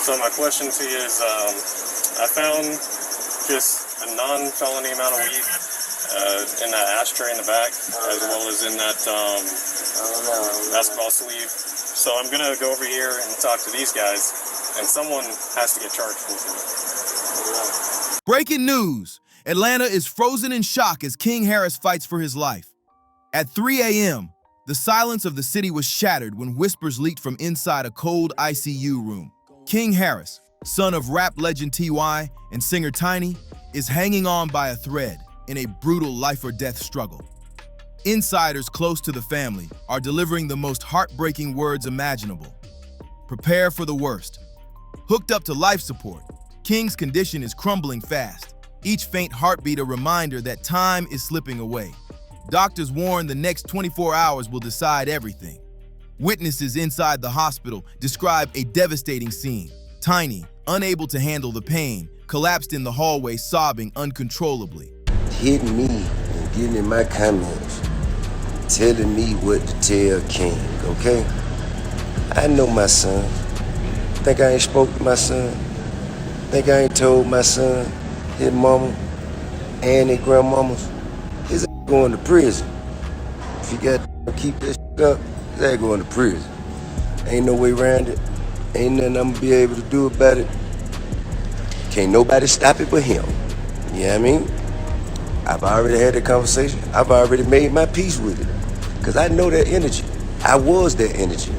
So my question to you is, I found just a non-felony amount of weed in that ashtray in the back, as well as in that basketball sleeve. So I'm going to go over here and talk to these guys, and someone has to get charged with it. Breaking news! Atlanta is frozen in shock as King Harris fights for his life. At 3 a.m., the silence of the city was shattered when whispers leaked from inside a cold ICU room. King Harris, son of rap legend T.Y. and singer Tiny, is hanging on by a thread in a brutal life-or-death struggle. Insiders close to the family are delivering the most heartbreaking words imaginable. Prepare for the worst. Hooked up to life support, King's condition is crumbling fast, each faint heartbeat a reminder that time is slipping away. Doctors warn the next 24 hours will decide everything. Witnesses inside the hospital describe a devastating scene. Tiny, unable to handle the pain, collapsed in the hallway sobbing uncontrollably. Hitting me and getting in my comments, telling me what to tell King, okay? I know my son. Think I ain't spoke to my son? Think I ain't told my son, his mama, and his grandmamas? His ass going to prison. If you got to keep this shit up, his ass going to prison. Ain't no way around it. Ain't nothing I'm gonna be able to do about it. Can't nobody stop it but him. You know what I mean? I've already had the conversation. I've already made my peace with it. Because I know that energy. I was that energy.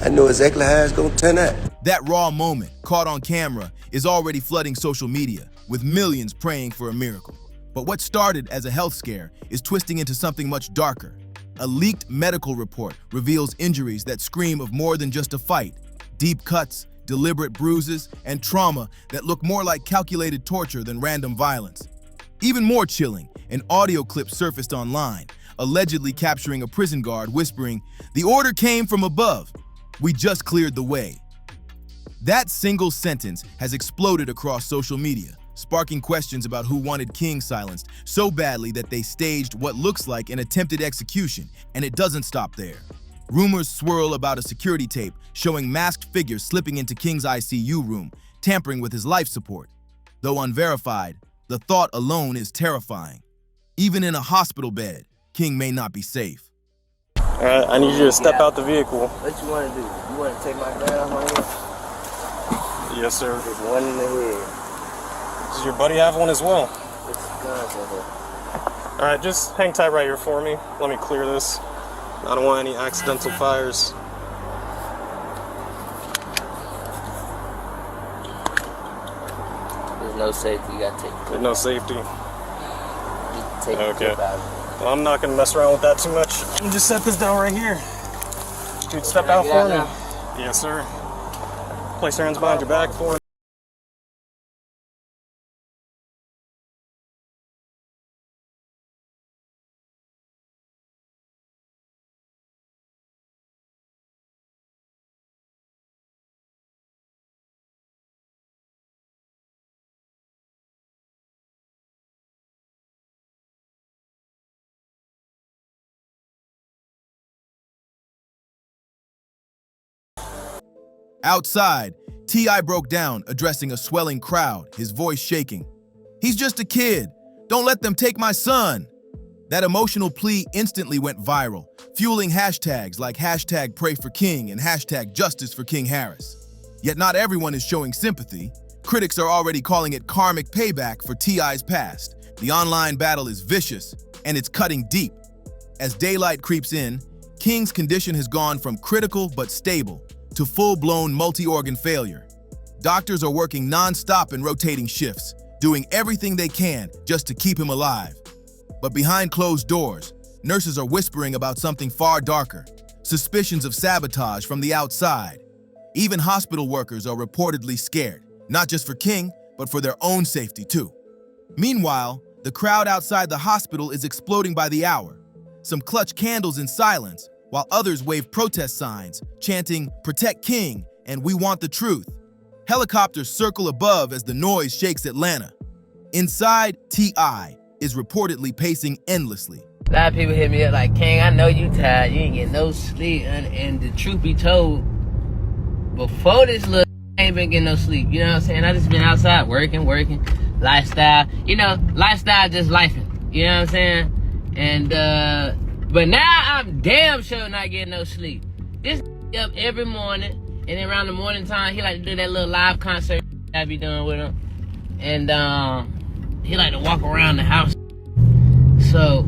I know exactly how it's gonna turn out. That raw moment, caught on camera, is already flooding social media, with millions praying for a miracle. But what started as a health scare is twisting into something much darker. A leaked medical report reveals injuries that scream of more than just a fight. Deep cuts, deliberate bruises, and trauma that look more like calculated torture than random violence. Even more chilling, an audio clip surfaced online, allegedly capturing a prison guard whispering, "The order came from above. We just cleared the way." That single sentence has exploded across social media, sparking questions about who wanted King silenced so badly that they staged what looks like an attempted execution, and it doesn't stop there. Rumors swirl about a security tape showing masked figures slipping into King's ICU room, tampering with his life support. Though unverified, the thought alone is terrifying. Even in a hospital bed, King may not be safe. All right, I need you to step out the vehicle. What you want to do? You want to take my gun off my head? Yes, sir. There's one in the head. Does your buddy have one as well? There's guns in here. All right, just hang tight right here for me. Let me clear this. I don't want any accidental fires. There's no safety. You gotta take it. There's no safety. Just take Okay. it out. Well, I'm not gonna mess around with that too much. Let me just set this down right here. Dude, step out for me. Yes, sir. Place your hands behind your back for me. Outside, T.I. broke down, addressing a swelling crowd, his voice shaking. "He's just a kid. Don't let them take my son." That emotional plea instantly went viral, fueling hashtags like hashtag pray for King and hashtag justice for King Harris. Yet not everyone is showing sympathy. Critics are already calling it karmic payback for T.I.'s past. The online battle is vicious, and it's cutting deep. As daylight creeps in, King's condition has gone from critical but stable to full-blown multi-organ failure. Doctors are working non-stop in rotating shifts, doing everything they can just to keep him alive. But behind closed doors, nurses are whispering about something far darker, suspicions of sabotage from the outside. Even hospital workers are reportedly scared, not just for King, but for their own safety too. Meanwhile, the crowd outside the hospital is exploding by the hour. Some clutch candles in silence, while others wave protest signs, chanting, "Protect King," and "We want the truth." Helicopters circle above as the noise shakes Atlanta. Inside, T.I. is reportedly pacing endlessly. A lot of people hit me up like, "King, I know you tired. You ain't getting no sleep." And the truth be told, before this little ain't been getting no sleep. You know what I'm saying? I just been outside working, lifestyle. You know, lifestyle just lifing. You know what I'm saying? And but now I'm damn sure not getting no sleep. This up every morning, and then around the morning time, he like to do that little live concert I be doing with him. And he like to walk around the house. So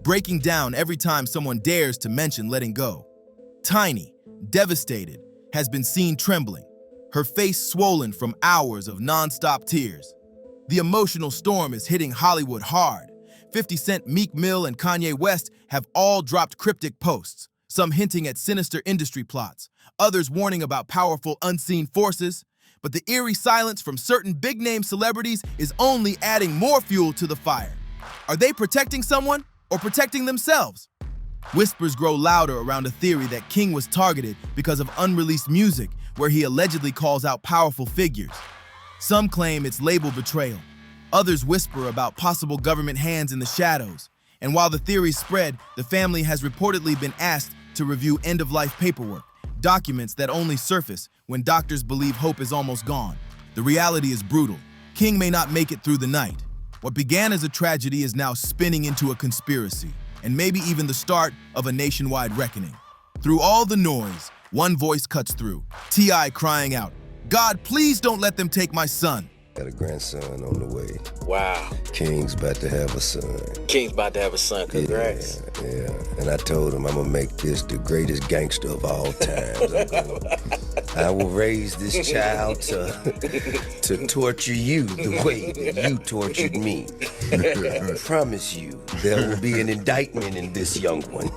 breaking down every time someone dares to mention letting go. Tiny, devastated, has been seen trembling, her face swollen from hours of non-stop tears. The emotional storm is hitting Hollywood hard. 50 Cent, Meek Mill, and Kanye West have all dropped cryptic posts, some hinting at sinister industry plots, others warning about powerful unseen forces. But the eerie silence from certain big-name celebrities is only adding more fuel to the fire. Are they protecting someone or protecting themselves? Whispers grow louder around a theory that King was targeted because of unreleased music where he allegedly calls out powerful figures. Some claim it's label betrayal. Others whisper about possible government hands in the shadows. And while the theories spread, the family has reportedly been asked to review end-of-life paperwork, documents that only surface when doctors believe hope is almost gone. The reality is brutal. King may not make it through the night. What began as a tragedy is now spinning into a conspiracy, and maybe even the start of a nationwide reckoning. Through all the noise, one voice cuts through, T.I. crying out, "God, please don't let them take my son." Got a grandson on the way. Wow. King's about to have a son. King's about to have a son. Congrats. Yeah. And I told him I'm gonna make this the greatest gangster of all times. I will raise this child to torture you the way that you tortured me. I promise you, there will be an indictment in this young one.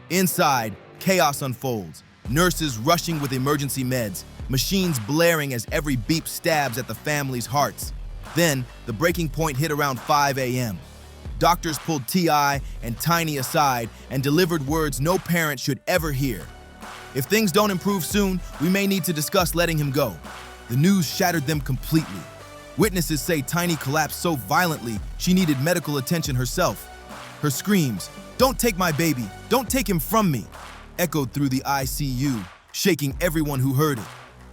Inside, chaos unfolds. Nurses rushing with emergency meds, machines blaring as every beep stabs at the family's hearts. Then, the breaking point hit around 5 a.m. Doctors pulled T.I. and Tiny aside and delivered words no parent should ever hear. If things don't improve soon, we may need to discuss letting him go. The news shattered them completely. Witnesses say Tiny collapsed so violently she needed medical attention herself. Her screams, "Don't take my baby, don't take him from me," echoed through the ICU, shaking everyone who heard it.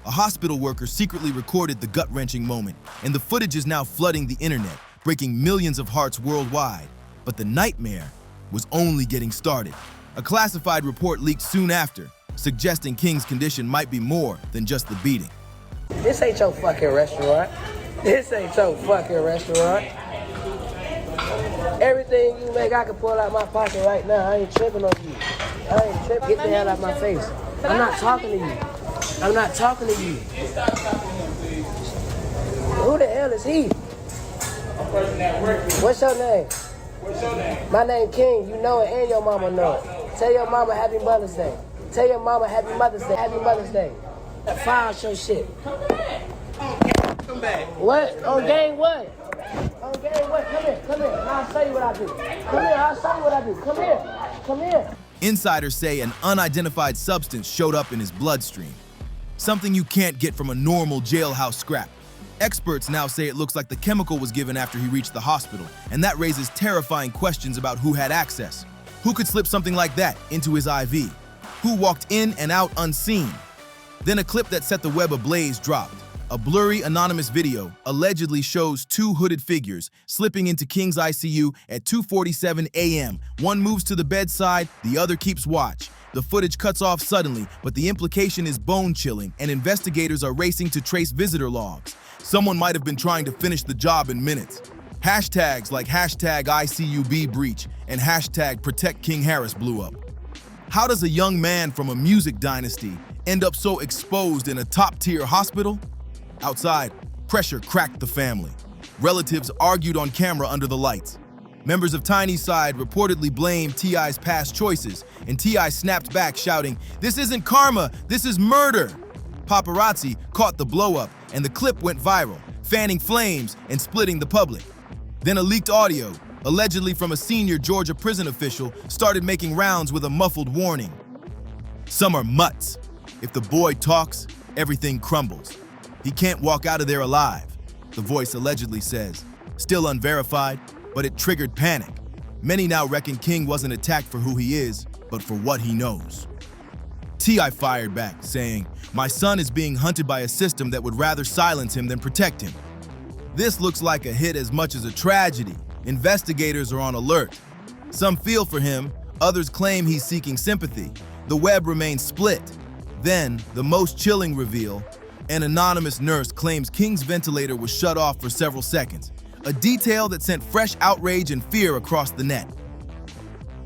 A hospital worker secretly recorded the gut-wrenching moment, and the footage is now flooding the internet, breaking millions of hearts worldwide. But the nightmare was only getting started. A classified report leaked soon after, suggesting King's condition might be more than just the beating. This ain't your fucking restaurant. This ain't your fucking restaurant. Everything you make, I can pull out my pocket right now. I ain't tripping on you. I ain't tripping. Get the hell out of my face. I'm not talking to you. I'm not talking to you. Who the hell is he? What's your name? My name King. You know it and your mama know it. Tell your mama Happy Mother's Day. Tell your mama Happy Mother's Day. Happy Mother's Day. File your shit. Come back. What? On game what? On game what? Come here. Come here. And I'll show you what I do. Come here. I'll show you what I do. Come here. Come here. Insiders say an unidentified substance showed up in his bloodstream. Something you can't get from a normal jailhouse scrap. Experts now say it looks like the chemical was given after he reached the hospital, and that raises terrifying questions about who had access. Who could slip something like that into his IV? Who walked in and out unseen? Then a clip that set the web ablaze dropped. A blurry, anonymous video allegedly shows two hooded figures slipping into King's ICU at 2:47 a.m. One moves to the bedside, the other keeps watch. The footage cuts off suddenly, but the implication is bone-chilling, and investigators are racing to trace visitor logs. Someone might have been trying to finish the job in minutes. Hashtags like hashtag ICUB breach and hashtag Protect King Harris blew up. How does a young man from a music dynasty end up so exposed in a top-tier hospital? Outside, pressure cracked the family. Relatives argued on camera under the lights. Members of Tiny's side reportedly blamed T.I.'s past choices, and T.I. snapped back shouting, "This isn't karma, this is murder!" Paparazzi caught the blow-up, and the clip went viral, fanning flames and splitting the public. Then a leaked audio, allegedly from a senior Georgia prison official, started making rounds with a muffled warning. Some are mutts. If the boy talks, everything crumbles. He can't walk out of there alive, the voice allegedly says. Still unverified, but it triggered panic. Many now reckon King wasn't attacked for who he is, but for what he knows. T.I. fired back, saying, "My son is being hunted by a system that would rather silence him than protect him." This looks like a hit as much as a tragedy. Investigators are on alert. Some feel for him, others claim he's seeking sympathy. The web remains split. Then, the most chilling reveal, an anonymous nurse claims King's ventilator was shut off for several seconds, a detail that sent fresh outrage and fear across the net.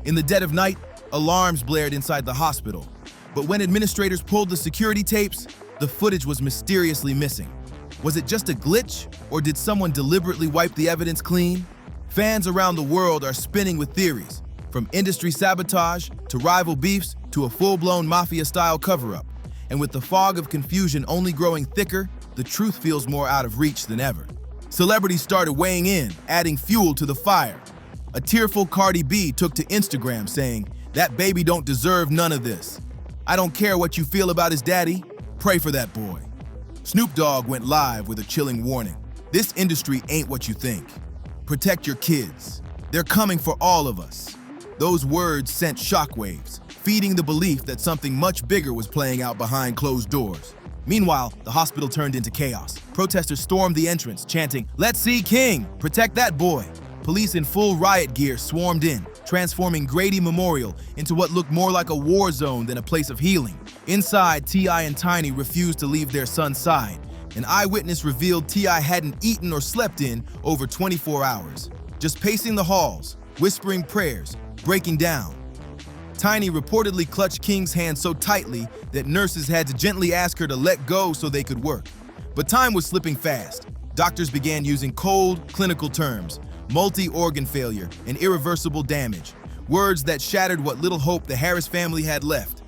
In the dead of night, alarms blared inside the hospital. But when administrators pulled the security tapes, the footage was mysteriously missing. Was it just a glitch, or did someone deliberately wipe the evidence clean? Fans around the world are spinning with theories, from industry sabotage to rival beefs to a full-blown mafia-style cover-up. And with the fog of confusion only growing thicker, the truth feels more out of reach than ever. Celebrities started weighing in, adding fuel to the fire. A tearful Cardi B took to Instagram saying, "That baby don't deserve none of this. I don't care what you feel about his daddy, pray for that boy." Snoop Dogg went live with a chilling warning. "This industry ain't what you think. Protect your kids. They're coming for all of us." Those words sent shockwaves, feeding the belief that something much bigger was playing out behind closed doors. Meanwhile, the hospital turned into chaos. Protesters stormed the entrance, chanting, "Let's see King! Protect that boy!" Police in full riot gear swarmed in, transforming Grady Memorial into what looked more like a war zone than a place of healing. Inside, T.I. and Tiny refused to leave their son's side. An eyewitness revealed T.I. hadn't eaten or slept in over 24 hours, just pacing the halls, whispering prayers, breaking down. Tiny reportedly clutched King's hand so tightly that nurses had to gently ask her to let go so they could work. But time was slipping fast. Doctors began using cold, clinical terms, multi-organ failure and irreversible damage, words that shattered what little hope the Harris family had left.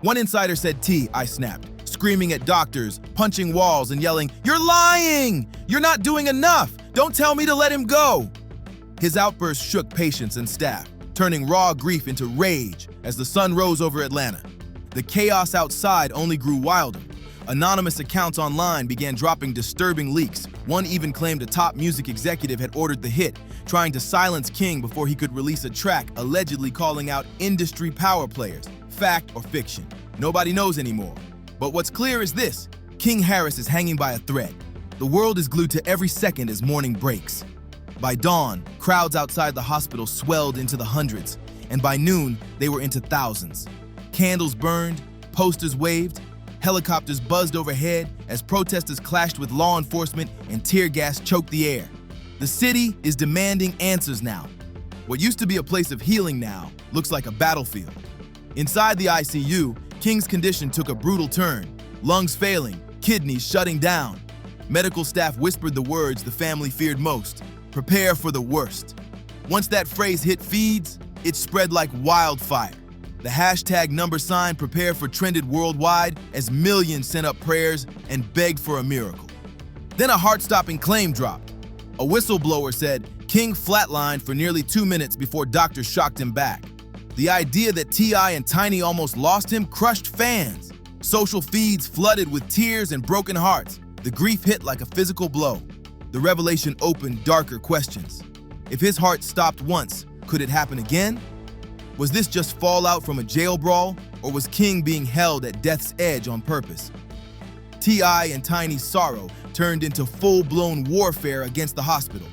One insider said T.I. snapped, screaming at doctors, punching walls and yelling, "You're lying! You're not doing enough! Don't tell me to let him go!" His outburst shook patients and staff, turning raw grief into rage as the sun rose over Atlanta. The chaos outside only grew wilder. Anonymous accounts online began dropping disturbing leaks. One even claimed a top music executive had ordered the hit, trying to silence King before he could release a track allegedly calling out industry power players. Fact or fiction? Nobody knows anymore. But what's clear is this: King Harris is hanging by a thread. The world is glued to every second as morning breaks. By dawn, crowds outside the hospital swelled into the hundreds, and by noon, they were into thousands. Candles burned, posters waved, helicopters buzzed overhead as protesters clashed with law enforcement and tear gas choked the air. The city is demanding answers now. What used to be a place of healing now looks like a battlefield. Inside the ICU, King's condition took a brutal turn, lungs failing, kidneys shutting down. Medical staff whispered the words the family feared most: "Prepare for the worst." Once that phrase hit feeds, it spread like wildfire. The hashtag #sign prepare for trended worldwide as millions sent up prayers and begged for a miracle. Then a heart-stopping claim dropped. A whistleblower said King flatlined for nearly 2 minutes before doctors shocked him back. The idea that T.I. and Tiny almost lost him crushed fans. Social feeds flooded with tears and broken hearts. The grief hit like a physical blow. The revelation opened darker questions. If his heart stopped once, could it happen again? Was this just fallout from a jail brawl, or was King being held at death's edge on purpose? T.I. and Tiny's sorrow turned into full-blown warfare against the hospital.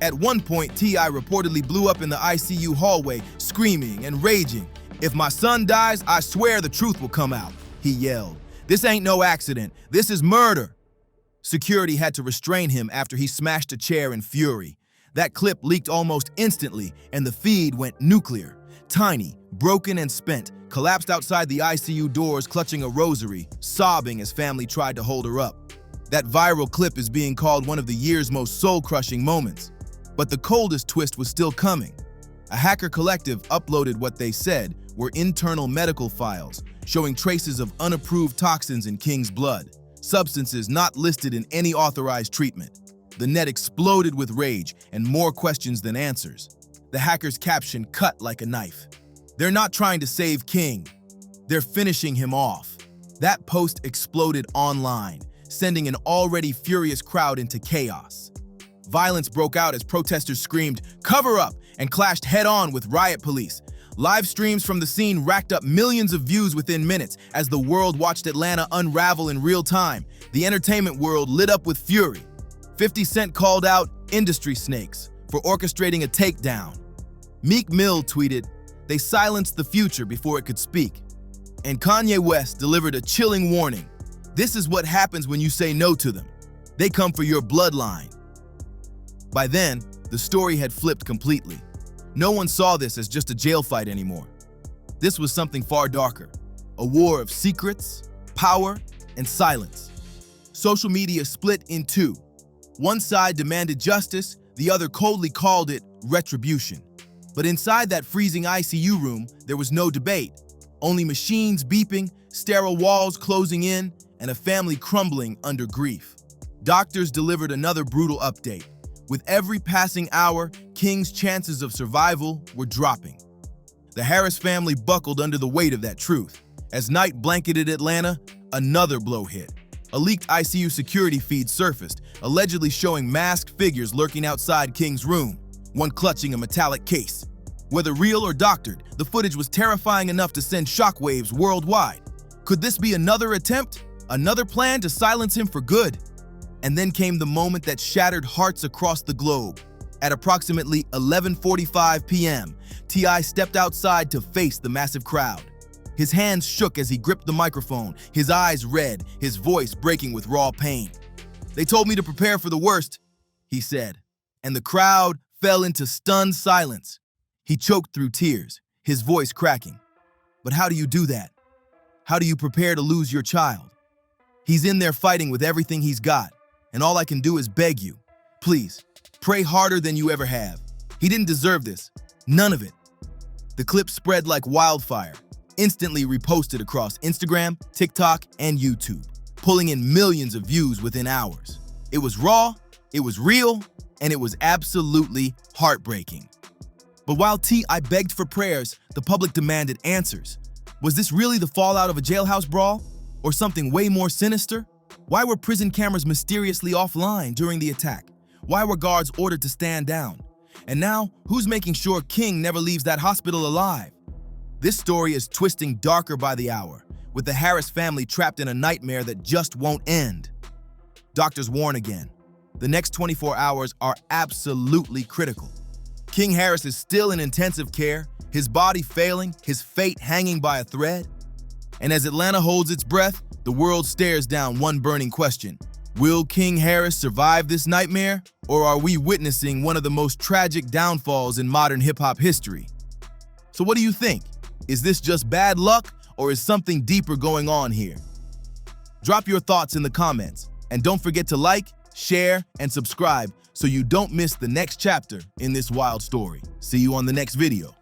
At one point, T.I. reportedly blew up in the ICU hallway, screaming and raging. "If my son dies, I swear the truth will come out," he yelled. "This ain't no accident. This is murder." Security had to restrain him after he smashed a chair in fury. That clip leaked almost instantly, and the feed went nuclear. Tiny, broken and spent, collapsed outside the ICU doors clutching a rosary, sobbing as family tried to hold her up. That viral clip is being called one of the year's most soul-crushing moments. But the coldest twist was still coming. A hacker collective uploaded what they said were internal medical files, showing traces of unapproved toxins in King's blood, substances not listed in any authorized treatment. The net exploded with rage and more questions than answers. The hacker's caption cut like a knife. "They're not trying to save King. They're finishing him off." That post exploded online, sending an already furious crowd into chaos. Violence broke out as protesters screamed, "Cover up!" and clashed head-on with riot police. Live streams from the scene racked up millions of views within minutes as the world watched Atlanta unravel in real time. The entertainment world lit up with fury. 50 Cent called out industry snakes for orchestrating a takedown. Meek Mill tweeted, "They silenced the future before it could speak." And Kanye West delivered a chilling warning. This is what happens when you say no to them. They come for your bloodline. By then, the story had flipped completely. No one saw this as just a jail fight anymore. This was something far darker, a war of secrets, power, and silence. Social media split in two. One side demanded justice, the other coldly called it retribution. But inside that freezing ICU room, there was no debate. Only machines beeping, sterile walls closing in, and a family crumbling under grief. Doctors delivered another brutal update. With every passing hour, King's chances of survival were dropping. The Harris family buckled under the weight of that truth. As night blanketed Atlanta, another blow hit. A leaked ICU security feed surfaced, allegedly showing masked figures lurking outside King's room, one clutching a metallic case. Whether real or doctored, the footage was terrifying enough to send shockwaves worldwide. Could this be another attempt? Another plan to silence him for good? And then came the moment that shattered hearts across the globe. At approximately 11:45 p.m., T.I. stepped outside to face the massive crowd. His hands shook as he gripped the microphone, his eyes red, his voice breaking with raw pain. "They told me to prepare for the worst," he said, and the crowd fell into stunned silence. He choked through tears, his voice cracking. But how do you do that? How do you prepare to lose your child? He's in there fighting with everything he's got, and all I can do is beg you, please, pray harder than you ever have. He didn't deserve this, none of it. The clip spread like wildfire, instantly reposted across Instagram, TikTok, and YouTube, pulling in millions of views within hours. It was raw, it was real, and it was absolutely heartbreaking. But while T.I. begged for prayers, the public demanded answers. Was this really the fallout of a jailhouse brawl? Or something way more sinister? Why were prison cameras mysteriously offline during the attack? Why were guards ordered to stand down? And now, who's making sure King never leaves that hospital alive? This story is twisting darker by the hour, with the Harris family trapped in a nightmare that just won't end. Doctors warn again. The next 24 hours are absolutely critical. King Harris is still in intensive care, his body failing, his fate hanging by a thread. And as Atlanta holds its breath, the world stares down one burning question. Will King Harris survive this nightmare, or are we witnessing one of the most tragic downfalls in modern hip-hop history? So what do you think? Is this just bad luck, or is something deeper going on here? Drop your thoughts in the comments, and don't forget to like, share, and subscribe so you don't miss the next chapter in this wild story. See you on the next video.